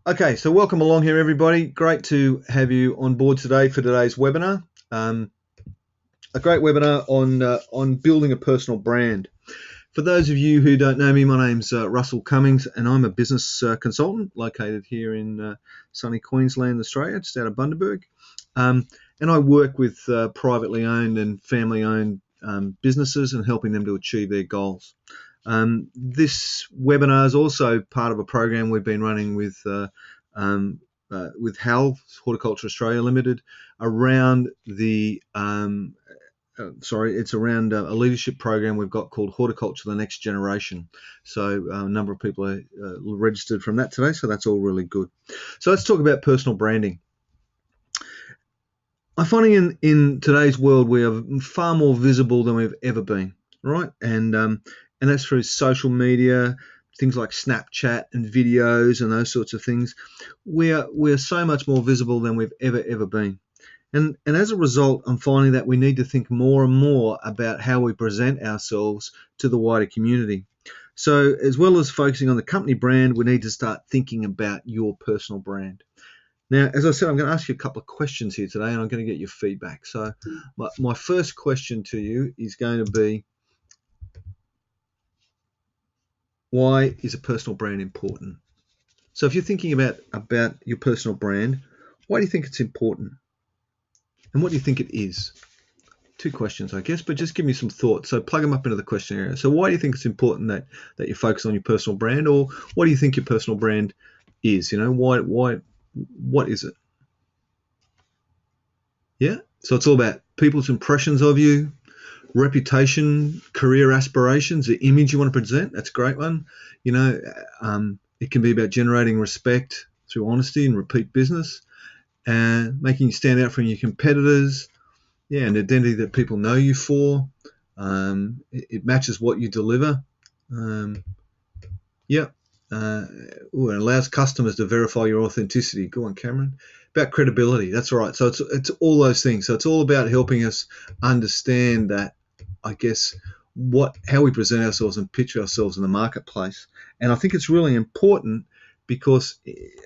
Okay, so welcome along here, everybody. Great to have you on board today for today's webinar. A great webinar on building a personal brand. For those of you who don't know me, my name's Russell Cummings, and I'm a business consultant located here in sunny Queensland, Australia, just out of Bundaberg. And I work with privately owned and family-owned businesses and helping them to achieve their goals. This webinar is also part of a program we've been running with HAL, Horticulture Australia Limited, around it's around a leadership program we've got called Horticulture the Next Generation. So a number of people are registered from that today, so that's all really good. So let's talk about personal branding. I'm finding in today's world we are far more visible than we've ever been, right? And that's through social media, things like Snapchat and videos and those sorts of things. We're so much more visible than we've ever been. And as a result, I'm finding that we need to think more and more about how we present ourselves to the wider community. So as well as focusing on the company brand, we need to start thinking about your personal brand. Now, as I said, I'm going to ask you a couple of questions here today, and I'm going to get your feedback. So my first question to you is going to be, why is a personal brand important? So if you're thinking about your personal brand, why do you think it's important? And what do you think it is? Two questions, I guess, but just give me some thoughts. So plug them up into the question area. So why do you think it's important that you focus on your personal brand, or what do you think your personal brand is? You know, what is it? Yeah. So it's all about people's impressions of you, reputation, career aspirations, the image you want to present. That's a great one. You know, it can be about generating respect through honesty and repeat business, and making you stand out from your competitors. Yeah, an identity that people know you for. It matches what you deliver. It allows customers to verify your authenticity. Go on, Cameron. About credibility. That's right. So it's all those things. So it's all about helping us understand that, I guess, how we present ourselves and pitch ourselves in the marketplace. And I think it's really important because,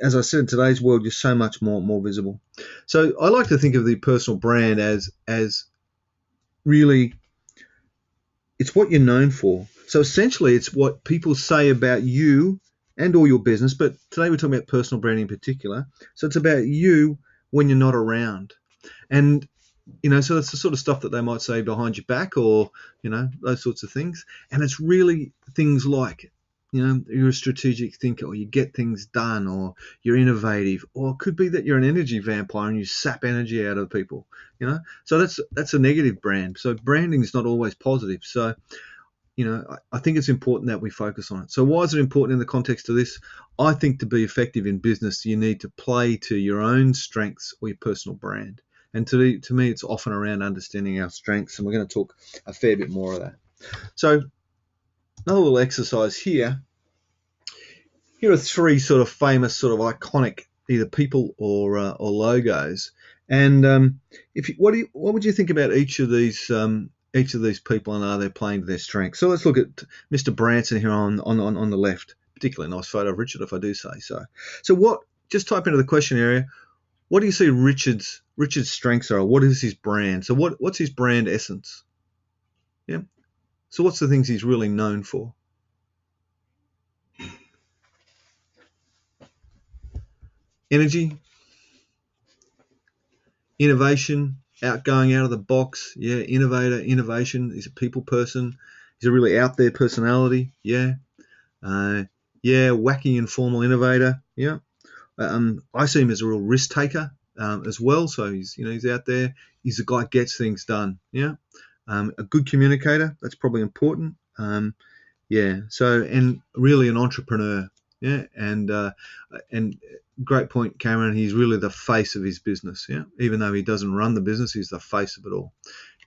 as I said, in today's world, you're so much more visible. So I like to think of the personal brand as really, it's what you're known for. So essentially, it's what people say about you and or your business. But today we're talking about personal branding in particular. So it's about you when you're not around. And so that's the sort of stuff that they might say behind your back, or, those sorts of things. And it's really things like, you're a strategic thinker, or you get things done, or you're innovative, or it could be that you're an energy vampire and you sap energy out of people, So that's a negative brand. So branding is not always positive. So, I think it's important that we focus on it. So why is it important in the context of this? I think to be effective in business, you need to play to your own strengths or your personal brand. And to me, it's often around understanding our strengths, and we're going to talk a fair bit more of that. So another little exercise here. Here are three sort of famous, sort of iconic, either people or logos. And what would you think about each of these people, and are they playing to their strengths? So let's look at Mr. Branson here on the left. Particularly nice photo of Richard, if I do say so. So what? Just type into the question area. What do you see Richard's strengths are? What is his brand? So what's his brand essence? Yeah. So what's the things he's really known for? Energy, innovation, outgoing, out of the box. Yeah, innovator, innovation. He's a people person. He's a really out there personality. Yeah. Wacky, informal innovator. Yeah. I see him as a real risk taker as well. So he's out there. He's a guy who gets things done. Yeah. A good communicator. That's probably important. So, and really an entrepreneur. Yeah. And great point, Cameron. He's really the face of his business. Yeah. Even though he doesn't run the business, he's the face of it all.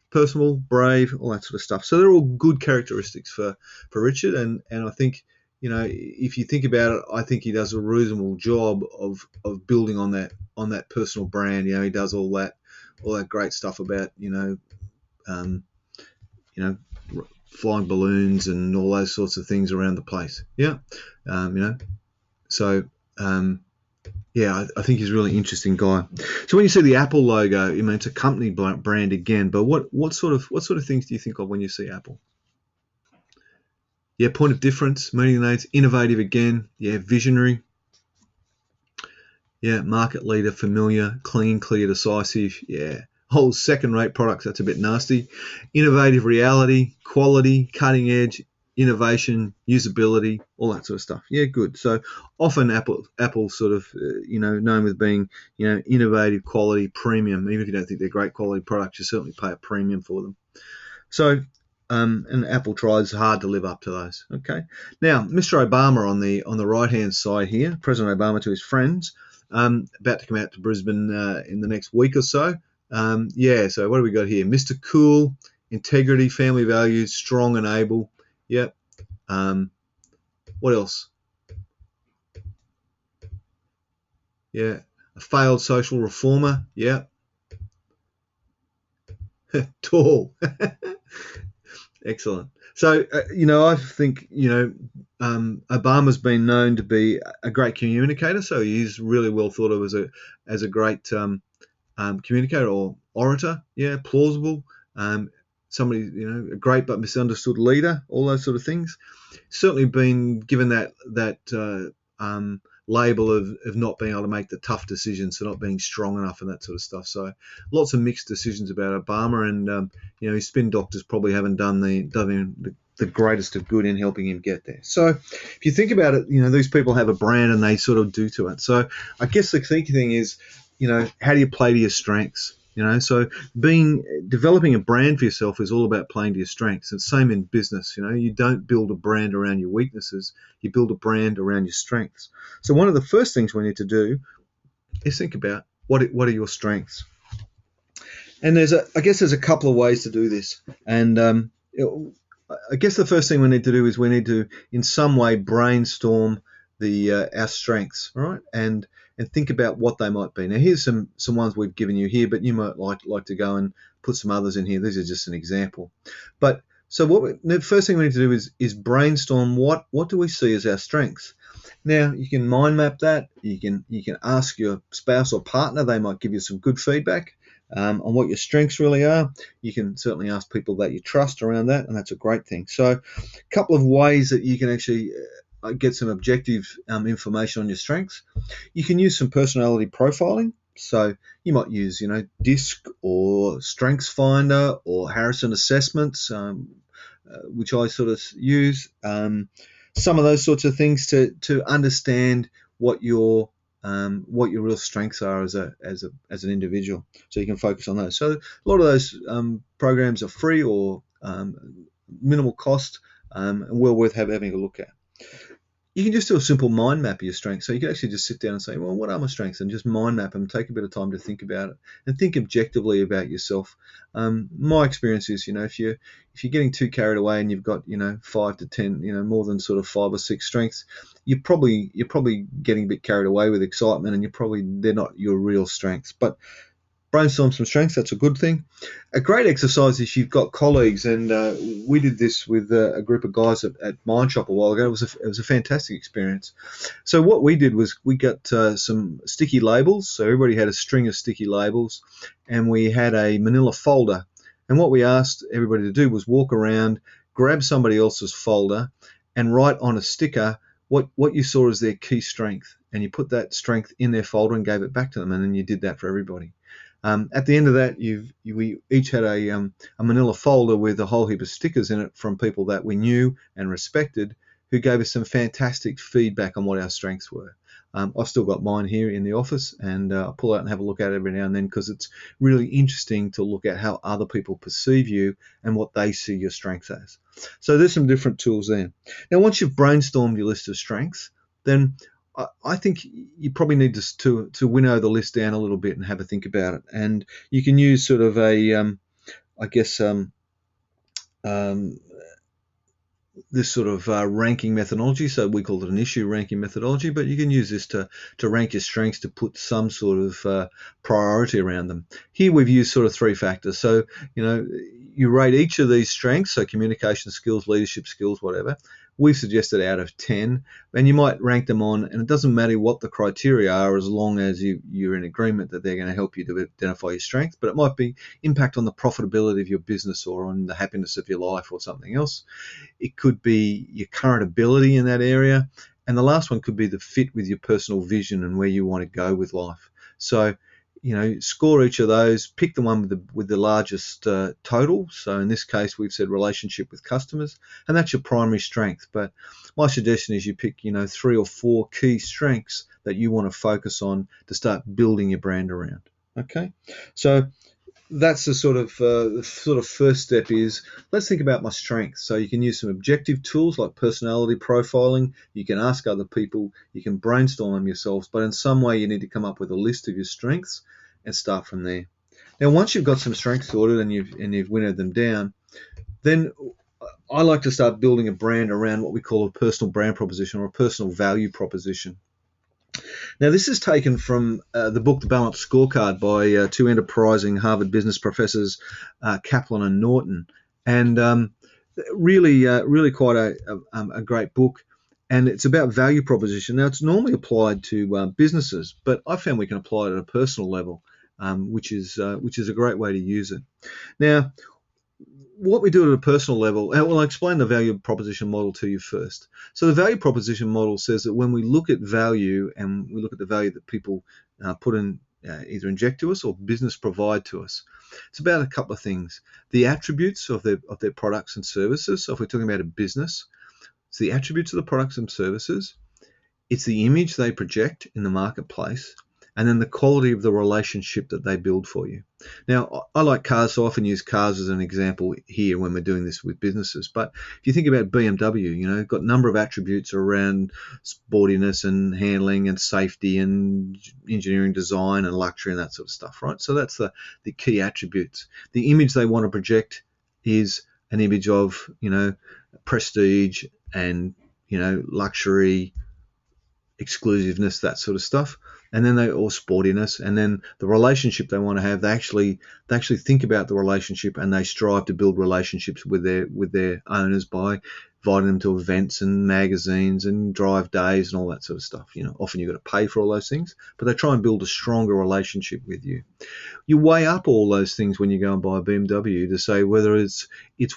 Personal, brave, all that sort of stuff. So they're all good characteristics for Richard. And I think, if you think about it, I think he does a reasonable job of building on that personal brand. He does all that great stuff about, flying balloons and all those sorts of things around the place. Yeah. So Yeah, I think he's a really interesting guy. So when you see the Apple logo, I mean it's a company brand again, but what sort of things do you think of when you see Apple? Yeah, point of difference, meeting needs, innovative again. Yeah, visionary. Yeah, market leader, familiar, clean, clear, decisive. Yeah, whole second-rate products. That's a bit nasty. Innovative, reality, quality, cutting edge, innovation, usability, all that sort of stuff. Yeah, good. So often Apple sort of known with being innovative, quality, premium. Even if you don't think they're great quality products, you certainly pay a premium for them. So, and Apple tries hard to live up to those. Okay. Now, Mr. Obama on the right hand side here, President Obama to his friends, about to come out to Brisbane in the next week or so. Yeah. So what do we got here? Mr. Cool, integrity, family values, strong and able. Yep. What else? Yeah. A failed social reformer. Yep. Tall. Excellent. So, I think, Obama's been known to be a great communicator. So he's really well thought of as a great communicator or orator. Yeah, plausible. Somebody, a great but misunderstood leader. All those sort of things. Certainly been given that label of not being able to make the tough decisions, so not being strong enough and that sort of stuff. So lots of mixed decisions about Obama, and his spin doctors probably haven't done the greatest of good in helping him get there. So if you think about it, these people have a brand and they sort of do to it. So I guess the key thing is, how do you play to your strengths? So developing a brand for yourself is all about playing to your strengths. And same in business. You don't build a brand around your weaknesses. You build a brand around your strengths. So one of the first things we need to do is think about what are your strengths. And I guess there's a couple of ways to do this. And I guess the first thing we need to do is we need to, in some way, brainstorm our strengths, all right, and think about what they might be. Now, here's some ones we've given you here, but you might like to go and put some others in here. These are just an example. But so the first thing we need to do is brainstorm what do we see as our strengths. Now, you can mind map that. You can ask your spouse or partner. They might give you some good feedback on what your strengths really are. You can certainly ask people that you trust around that, and that's a great thing. So a couple of ways that you can actually get some objective information on your strengths. You can use some personality profiling. So you might use, DISC or Strengths Finder or Harrison Assessments, which I sort of use. Some of those sorts of things to understand what your real strengths are as an individual, so you can focus on those. So a lot of those programs are free or minimal cost, and well worth having a look at. You can just do a simple mind map of your strengths. So you can actually just sit down and say, well, what are my strengths? And just mind map them, take a bit of time to think about it and think objectively about yourself. My experience is, if you're getting too carried away and you've got, 5 to 10, more than sort of 5 or 6 strengths, you're probably getting a bit carried away with excitement, and they're not your real strengths. But brainstorm some strengths, that's a good thing. A great exercise is you've got colleagues, and we did this with a group of guys at Mind Shop a while ago. It was a fantastic experience. So what we did was we got some sticky labels. So everybody had a string of sticky labels, and we had a manila folder. And what we asked everybody to do was walk around, grab somebody else's folder, and write on a sticker what you saw as their key strength. And you put that strength in their folder and gave it back to them, and then you did that for everybody. At the end of that, we each had a manila folder with a whole heap of stickers in it from people that we knew and respected, who gave us some fantastic feedback on what our strengths were. I've still got mine here in the office, and I pull out and have a look at it every now and then, because it's really interesting to look at how other people perceive you and what they see your strengths as. So there's some different tools there. Now, once you've brainstormed your list of strengths, then I think you probably need to winnow the list down a little bit and have a think about it. And you can use sort of this sort of ranking methodology. So we call it an issue ranking methodology, but you can use this to rank your strengths, to put some sort of priority around them. Here we've used sort of 3 factors. So, you rate each of these strengths, so communication skills, leadership skills, whatever, we've suggested out of 10, and you might rank them on, and it doesn't matter what the criteria are as long as you're in agreement that they're going to help you to identify your strengths, but it might be impact on the profitability of your business or on the happiness of your life or something else. It could be your current ability in that area, and the last one could be the fit with your personal vision and where you want to go with life. So, score each of those, pick the one with the largest total. So in this case, we've said relationship with customers, and that's your primary strength. But my suggestion is you pick, 3 or 4 key strengths that you want to focus on to start building your brand around. Okay, so that's the sort of first step is let's think about my strengths. So you can use some objective tools like personality profiling. You can ask other people. You can brainstorm them yourselves. But in some way, you need to come up with a list of your strengths and start from there. Now, once you've got some strengths sorted and you've winnowed them down, then I like to start building a brand around what we call a personal brand proposition or a personal value proposition. Now, this is taken from the book The Balanced Scorecard by 2 enterprising Harvard business professors, Kaplan and Norton, and really quite a great book. And it's about value proposition. Now, it's normally applied to businesses, but I found we can apply it at a personal level, which is a great way to use it. Now, what we do at a personal level, well, I'll explain the value proposition model to you first. So the value proposition model says that when we look at value and we look at the value that people put in, either inject to us or business provide to us, it's about a couple of things. The attributes of their products and services. So if we're talking about a business, it's the attributes of the products and services. It's the image they project in the marketplace, and then the quality of the relationship that they build for you. Now, I like cars, so I often use cars as an example here when we're doing this with businesses. But if you think about BMW, got a number of attributes around sportiness and handling and safety and engineering design and luxury and that sort of stuff, right? So that's the key attributes. The image they want to project is an image of, prestige and, luxury, exclusiveness, that sort of stuff, and then or sportiness, and then the relationship they want to have, they actually think about the relationship and they strive to build relationships with their owners by inviting them to events and magazines and drive days and all that sort of stuff. Often you've got to pay for all those things, but they try and build a stronger relationship with you. You weigh up all those things when you go and buy a BMW to say whether it's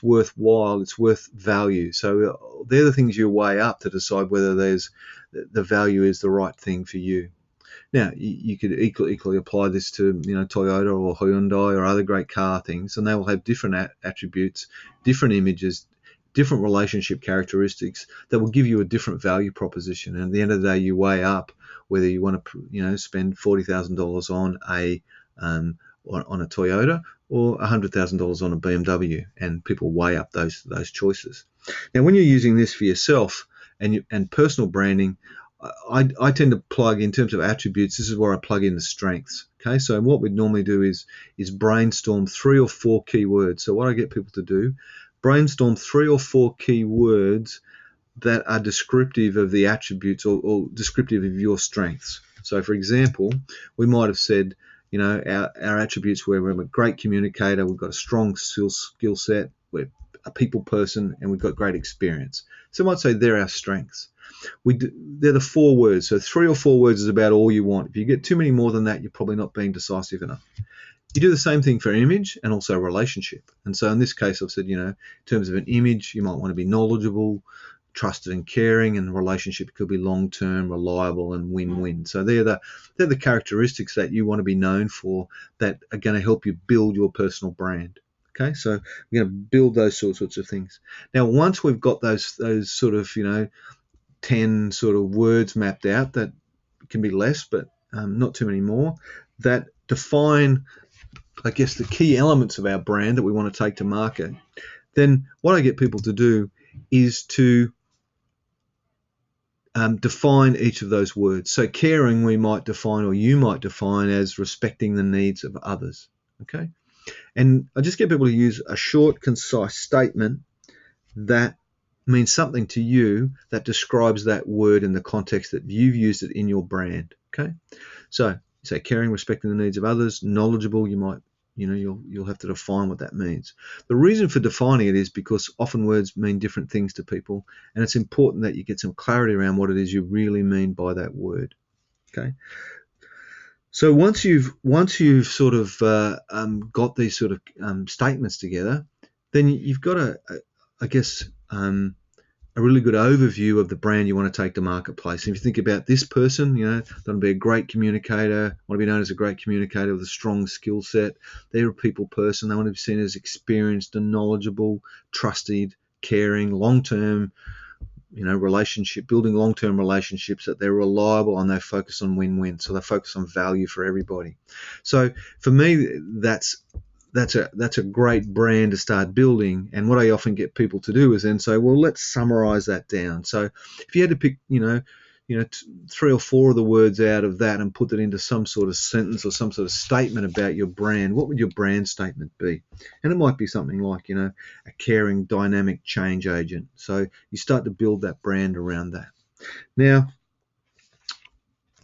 worthwhile, it's worth value. So they're the things you weigh up to decide whether the value is the right thing for you. Now, you could equally apply this to, Toyota or Hyundai or other great car things, and they will have different attributes, different images, different relationship characteristics that will give you a different value proposition. And at the end of the day, you weigh up whether you want to, spend $40,000 on a Toyota or $100,000 on a BMW, and people weigh up those choices. Now, when you're using this for yourself and personal branding, I tend to plug, in terms of attributes, this is where I plug in the strengths. Okay, so what we'd normally do is brainstorm 3 or 4 keywords. So what I get people to do, brainstorm 3 or 4 keywords that are descriptive of the attributes or descriptive of your strengths. So for example, we might have said, our attributes were we're a great communicator, we've got a strong skill set, we're a people person, and we've got great experience. So I might say they're our strengths. They're the 4 words. So 3 or 4 words is about all you want. If you get too many more than that, you're probably not being decisive enough. You do the same thing for image and also relationship. And so in this case, I've said, in terms of an image, you might want to be knowledgeable, trusted and caring, and the relationship could be long-term, reliable, and win-win. So they're the characteristics that you want to be known for that are going to help you build your personal brand. Okay, so we're going to build those sorts of things. Now, once we've got those sort of 10 sort of words mapped out, that can be less, but not too many more, that define, I guess, the key elements of our brand that we want to take to market, then what I get people to do is to define each of those words. So caring we might define, or you might define, as respecting the needs of others. Okay, and I just get people to use a short, concise statement that means something to you, that describes that word in the context that you've used it in your brand. Okay, so you say caring, respecting the needs of others, knowledgeable, you might you'll have to define what that means. The reason for defining it is because often words mean different things to people, and it's important that you get some clarity around what it is you really mean by that word. Okay. So once you've sort of got these sort of statements together, then you've got I guess, a really good overview of the brand you want to take to marketplace. And if you think about this person, they want to be a great communicator, want to be known as a great communicator with a strong skill set. They're a people person. They want to be seen as experienced and knowledgeable, trusted, caring, long-term, building long-term relationships, that they're reliable and they focus on win-win. So they focus on value for everybody. So for me, that's a great brand to start building. And what I often get people to do is then say, well, let's summarize that down. So if you had to pick, 3 or 4 of the words out of that and put it into some sort of sentence or some sort of statement about your brand, what would your brand statement be? And it might be something like, a caring, dynamic change agent. So you start to build that brand around that. Now,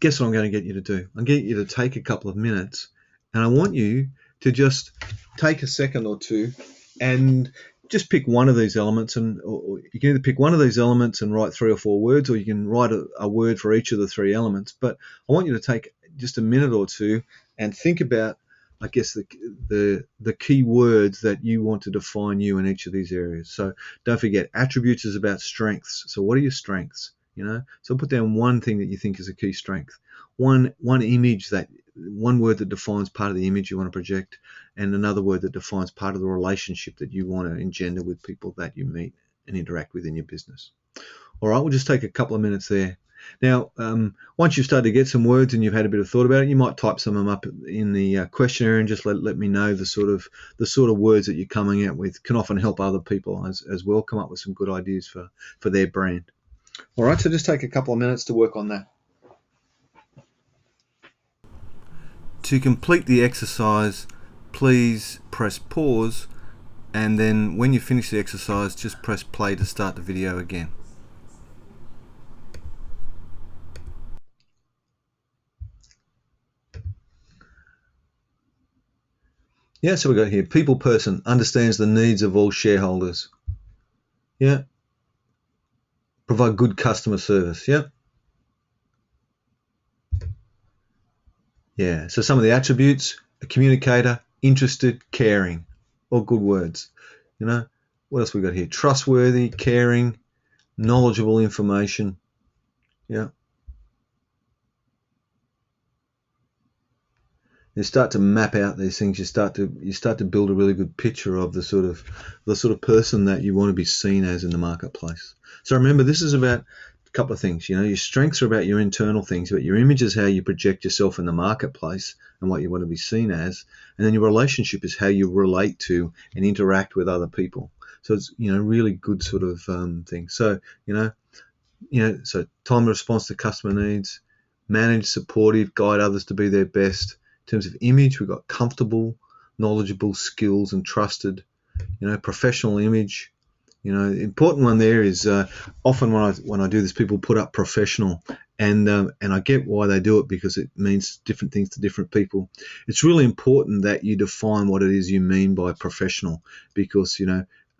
guess what I'm going to get you to do? I'm going to get you to take a couple of minutes, and I want you to just take a second or two and just pick one of these elements, or you can either pick one of these elements and write 3 or 4 words, or you can write a word for each of the 3 elements. But I want you to take just a minute or two and think about, I guess, the key words that you want to define you in each of these areas. So don't forget, attributes is about strengths. So what are your strengths? So put down one thing that you think is a key strength, one image, one word that defines part of the image you want to project, and another word that defines part of the relationship that you want to engender with people that you meet and interact with in your business. All right, we'll just take a couple of minutes there. Now, once you've started to get some words and you've had a bit of thought about it, you might type some of them up in the questionnaire and just let me know the sort of words that you're coming out with. Can often help other people as well come up with some good ideas for their brand. All right, so just take a couple of minutes to work on that. To complete the exercise, please press pause, and then when you finish the exercise, just press play to start the video again. Yeah, so we've got here, people person, understands the needs of all shareholders. Yeah. Provide good customer service. Yeah. Yeah, so some of the attributes: a communicator, interested, caring, all good words. What else we got here? Trustworthy, caring, knowledgeable information. Yeah. You start to map out these things. You start to build a really good picture of the sort of person that you want to be seen as in the marketplace. So remember, this is about a couple of things. Your strengths are about your internal things, but your image is how you project yourself in the marketplace and what you want to be seen as, and then your relationship is how you relate to and interact with other people. So it's really good sort of thing. So so time response to customer needs, manage, supportive, guide others to be their best. In terms of image, we've got comfortable, knowledgeable, skills, and trusted. Professional image. The important one there is often when I do this, people put up professional, and I get why they do it, because it means different things to different people. It's really important that you define what it is you mean by professional, because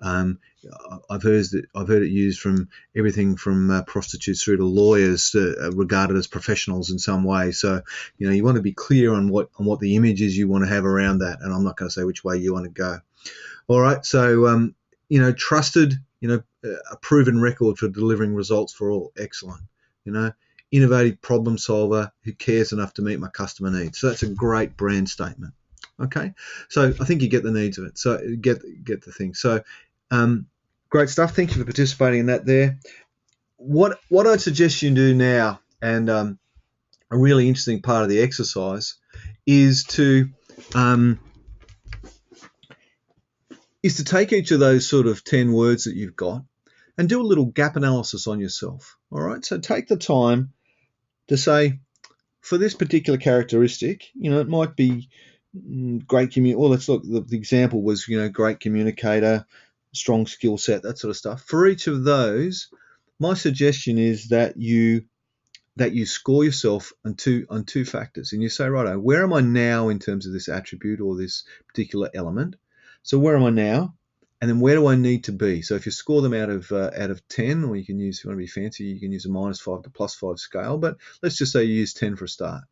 I've heard it used from everything from prostitutes through to lawyers, regarded as professionals in some way. So you want to be clear on what the image is you want to have around that, and I'm not going to say which way you want to go. All right, so trusted, a proven record for delivering results for all. Excellent. Innovative problem solver who cares enough to meet my customer needs. So that's a great brand statement. Okay, so I think you get the needs of it. So get the thing. So great stuff. Thank you for participating in that there. What I'd suggest you do now, and a really interesting part of the exercise, is to take each of those sort of 10 words that you've got and do a little gap analysis on yourself. All right, so take the time to say, for this particular characteristic, it might be great well, let's look, the example was, great communicator, strong skill set, that sort of stuff. For each of those, my suggestion is that you that you score yourself on two factors, and you say, right, where am I now in terms of this attribute or this particular element? So where am I now? And then where do I need to be? So if you score them out of 10, or you can use, if you want to be fancy, you can use a -5 to +5 scale, but let's just say you use 10 for a start.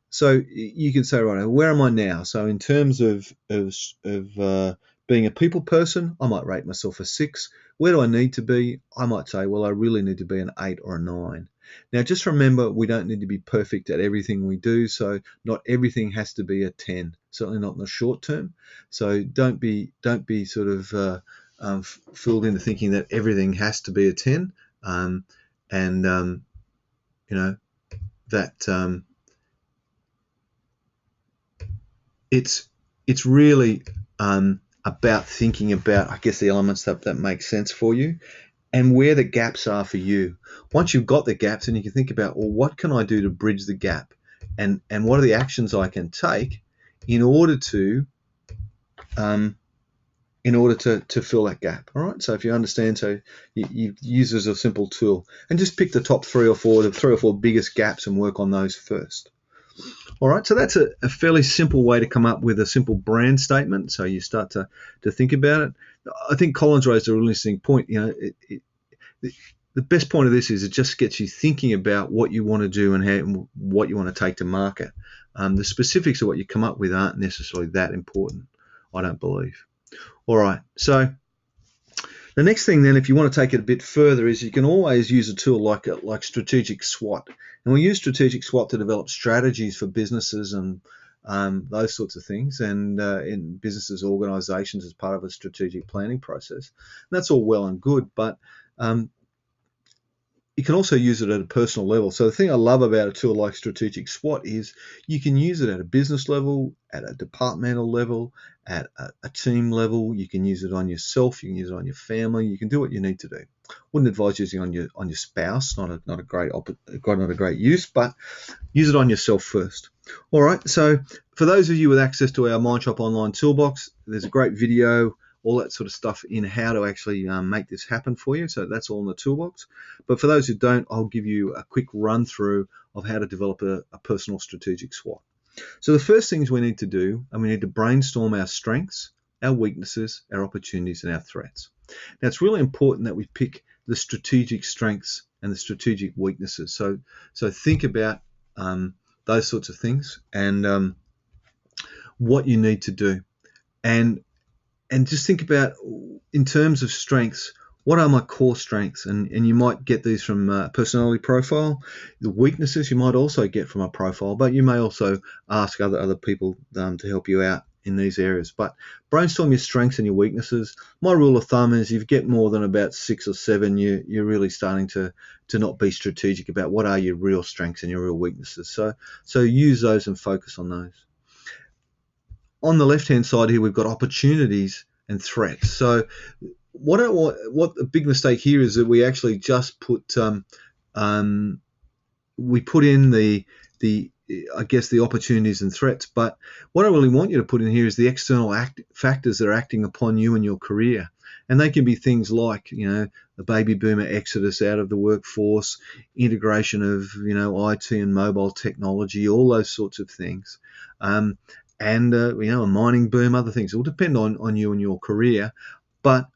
So you can say, right, where am I now? So in terms of being a people person, I might rate myself a 6. Where do I need to be? I might say, well, I really need to be an 8 or a 9. Now, just remember, we don't need to be perfect at everything we do, so not everything has to be a 10. Certainly not in the short term. So don't be sort of fooled into thinking that everything has to be a 10, and you know that. It's really about thinking about, I guess, the elements that make sense for you and where the gaps are for you. Once you've got the gaps, then you can think about, well, what can I do to bridge the gap, and what are the actions I can take in order to fill that gap. All right. So if you understand, so you use it as a simple tool, and just pick the top the 3 or 4 biggest gaps and work on those first. All right, so that's a fairly simple way to come up with a simple brand statement. So you start to think about it. I think Colin's raised a really interesting point. The best point of this is it just gets you thinking about what you want to do and what you want to take to market. The specifics of what you come up with aren't necessarily that important, I don't believe. All right, so the next thing then, if you want to take it a bit further, is you can always use a tool like strategic SWOT. And we use strategic SWOT to develop strategies for businesses and those sorts of things, and in businesses, organizations, as part of a strategic planning process. And that's all well and good, but you can also use it at a personal level. So the thing I love about a tool like strategic SWOT is you can use it at a business level, at a departmental level, at a team level. You can use it on yourself. You can use it on your family. You can do what you need to do. Wouldn't advise using on your spouse. Not a great use, but use it on yourself first. All right. So for those of you with access to our MindShop online toolbox, there's a great video, all that sort of stuff in how to actually make this happen for you. So that's all in the toolbox. But for those who don't, I'll give you a quick run through of how to develop a personal strategic SWOT. So the first things we need to do, and we need to brainstorm our strengths, our weaknesses, our opportunities, and our threats. Now, it's really important that we pick the strategic strengths and the strategic weaknesses. So think about those sorts of things and what you need to do. And just think about, in terms of strengths, what are my core strengths? And you might get these from a personality profile. The weaknesses you might also get from a profile, but you may also ask other people to help you out in these areas. But brainstorm your strengths and your weaknesses. My rule of thumb is if you get more than about 6 or 7, you're really starting to not be strategic about what are your real strengths and your real weaknesses. So use those and focus on those. On the left-hand side here, we've got opportunities and threats. So what the big mistake here is that we actually just put we put in the I guess the opportunities and threats, but what I really want you to put in here is the external factors that are acting upon you and your career. And they can be things like, the baby boomer exodus out of the workforce, integration of, IT and mobile technology, all those sorts of things. And a mining boom, other things. It will depend on you and your career, but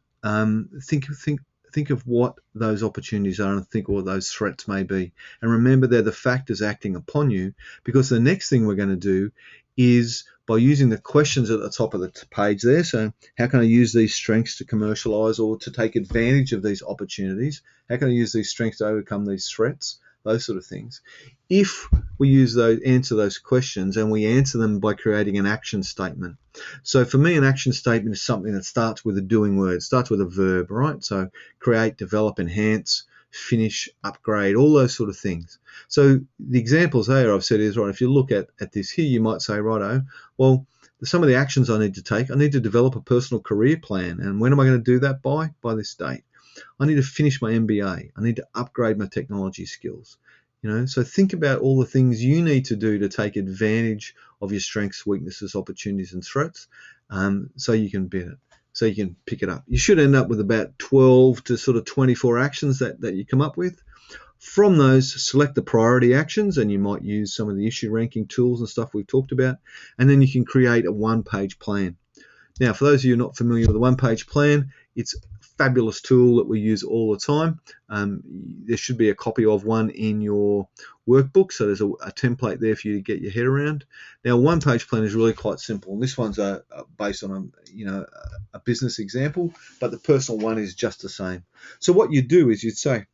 think of what those opportunities are and think what those threats may be. And remember, they're the factors acting upon you, because the next thing we're going to do is, by using the questions at the top of the page there, so how can I use these strengths to commercialize or to take advantage of these opportunities? How can I use these strengths to overcome these threats? Those sort of things. If we answer those questions, and we answer them by creating an action statement. So for me, an action statement is something that starts with a doing word, starts with a verb, right? So create, develop, enhance, finish, upgrade, all those sort of things. So the examples there I've said is, right, if you look at this here, you might say, righto, well, some of the actions I need to take, I need to develop a personal career plan. And when am I going to do that by? By this date. I need to finish my MBA. I need to upgrade my technology skills. So think about all the things you need to do to take advantage of your strengths, weaknesses, opportunities, and threats, so you can pick it up. You should end up with about 12 to sort of 24 actions that you come up with. From those, select the priority actions, and you might use some of the issue ranking tools and stuff we've talked about, and then you can create a one-page plan. Now, for those of you not familiar with a one-page plan, it's a fabulous tool that we use all the time. There should be a copy of one in your workbook, so there's a template there for you to get your head around. Now, a one-page plan is really quite simple, and this one's based on a business example, but the personal one is just the same. So what you do is you'd say,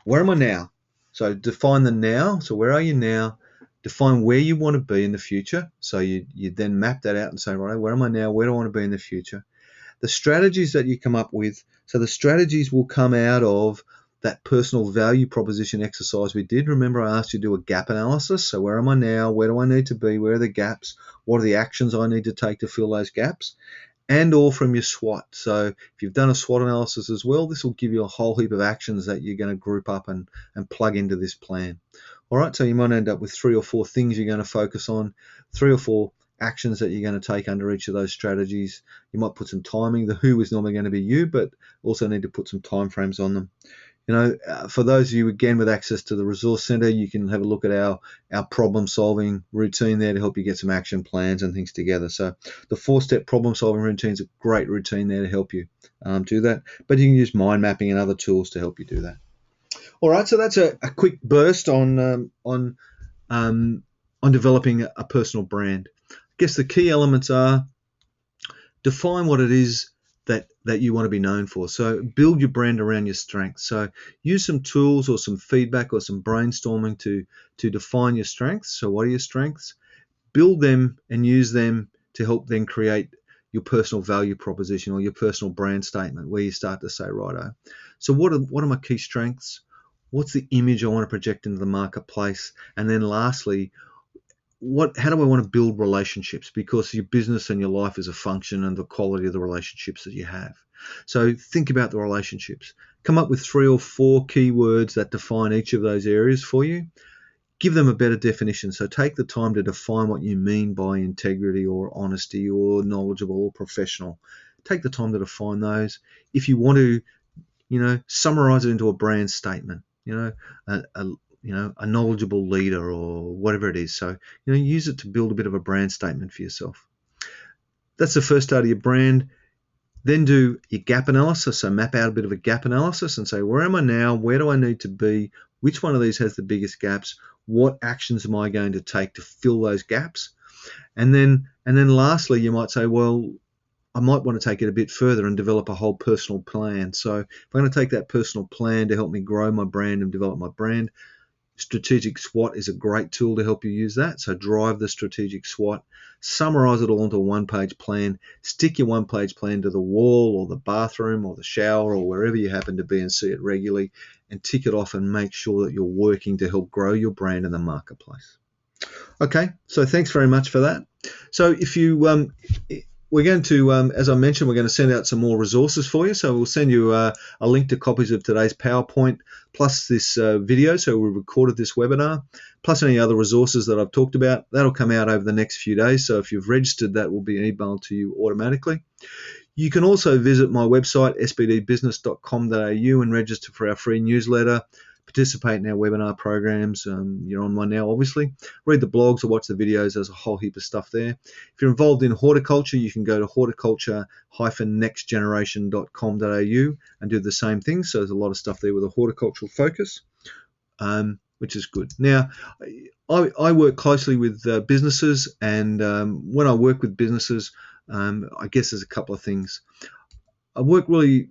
where am I now? So define the now. So where are you now? Define where you want to be in the future. So you then map that out and say, right, where am I now? Where do I want to be in the future? The strategies that you come up with. So the strategies will come out of that personal value proposition exercise we did. Remember, I asked you to do a gap analysis. So where am I now? Where do I need to be? Where are the gaps? What are the actions I need to take to fill those gaps? And all from your SWOT. So if you've done a SWOT analysis as well, this will give you a whole heap of actions that you're going to group up and plug into this plan. All right, so you might end up with 3 or 4 things you're going to focus on, 3 or 4 actions that you're going to take under each of those strategies. You might put some timing. The who is normally going to be you, but also need to put some time frames on them. For those of you, again, with access to the Resource Center, you can have a look at our problem-solving routine there to help you get some action plans and things together. So the 4-step problem-solving routine is a great routine there to help you do that. But you can use mind mapping and other tools to help you do that. All right, so that's a quick burst on developing a personal brand. I guess the key elements are define what it is that you want to be known for. So build your brand around your strengths. So use some tools or some feedback or some brainstorming to define your strengths. So what are your strengths? Build them and use them to help then create your personal value proposition or your personal brand statement, where you start to say, righto, so what are my key strengths? What's the image I want to project into the marketplace? And then lastly, how do I want to build relationships? Because your business and your life is a function of the quality of the relationships that you have. So think about the relationships. Come up with 3 or 4 keywords that define each of those areas for you. Give them a better definition. So take the time to define what you mean by integrity or honesty or knowledgeable or professional. Take the time to define those. If you want to, summarize it into a brand statement. A knowledgeable leader or whatever it is. So, use it to build a bit of a brand statement for yourself. That's the first start of your brand. Then do your gap analysis. So map out a bit of a gap analysis and say, where am I now? Where do I need to be? Which one of these has the biggest gaps? What actions am I going to take to fill those gaps? And then lastly, you might say, well, I might want to take it a bit further and develop a whole personal plan. So if I'm going to take that personal plan to help me grow my brand and develop my brand, strategic SWOT is a great tool to help you use that. So drive the strategic SWOT, summarize it all into a one-page plan, stick your one-page plan to the wall or the bathroom or the shower or wherever you happen to be and see it regularly, and tick it off and make sure that you're working to help grow your brand in the marketplace. Okay, so thanks very much for that. So if you we're going to, as I mentioned, we're going to send out some more resources for you. So we'll send you a link to copies of today's PowerPoint, plus this video. So we recorded this webinar, plus any other resources that I've talked about. That'll come out over the next few days. So if you've registered, that will be emailed to you automatically. You can also visit my website, sbdbusiness.com.au, and register for our free newsletter. Participate in our webinar programs. You're on one now, obviously. Read the blogs or watch the videos. There's a whole heap of stuff there. If you're involved in horticulture, you can go to horticulture-nextgeneration.com.au and do the same thing. So there's a lot of stuff there with a horticultural focus, which is good. Now, I work closely with businesses, and when I work with businesses, I guess there's a couple of things. I work really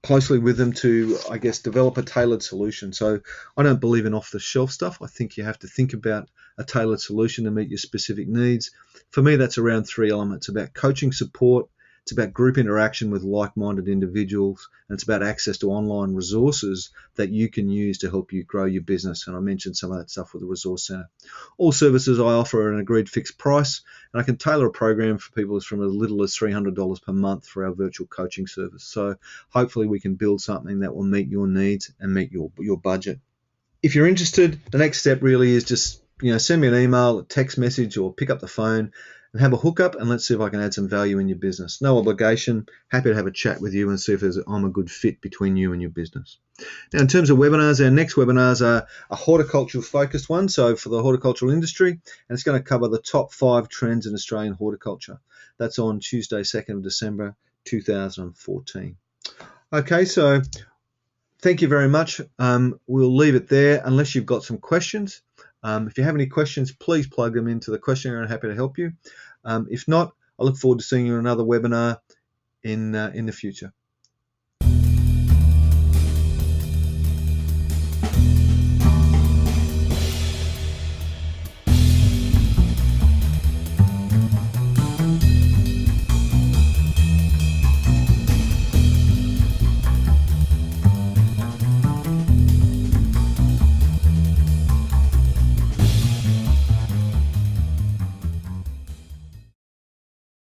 closely with them to, develop a tailored solution. So I don't believe in off-the-shelf stuff. I think you have to think about a tailored solution to meet your specific needs. For me, that's around 3 elements: about coaching support, it's about group interaction with like-minded individuals, and it's about access to online resources that you can use to help you grow your business. And I mentioned some of that stuff with the Resource Center. All services I offer are an agreed fixed price, and I can tailor a program for people from as little as $300 per month for our virtual coaching service. So hopefully we can build something that will meet your needs and meet your budget. If you're interested, the next step really is just send me an email, a text message, or pick up the phone and have a hookup, and let's see if I can add some value in your business. No obligation. Happy to have a chat with you and see if I'm a good fit between you and your business. Now, in terms of webinars, our next webinars are a horticultural focused one, so for the horticultural industry, and it's going to cover the top 5 trends in Australian horticulture. That's on Tuesday, 2nd of December, 2014. Okay, so thank you very much. We'll leave it there unless you've got some questions. If you have any questions, please plug them into the questionnaire. I'm happy to help you. If not, I look forward to seeing you in another webinar in the future.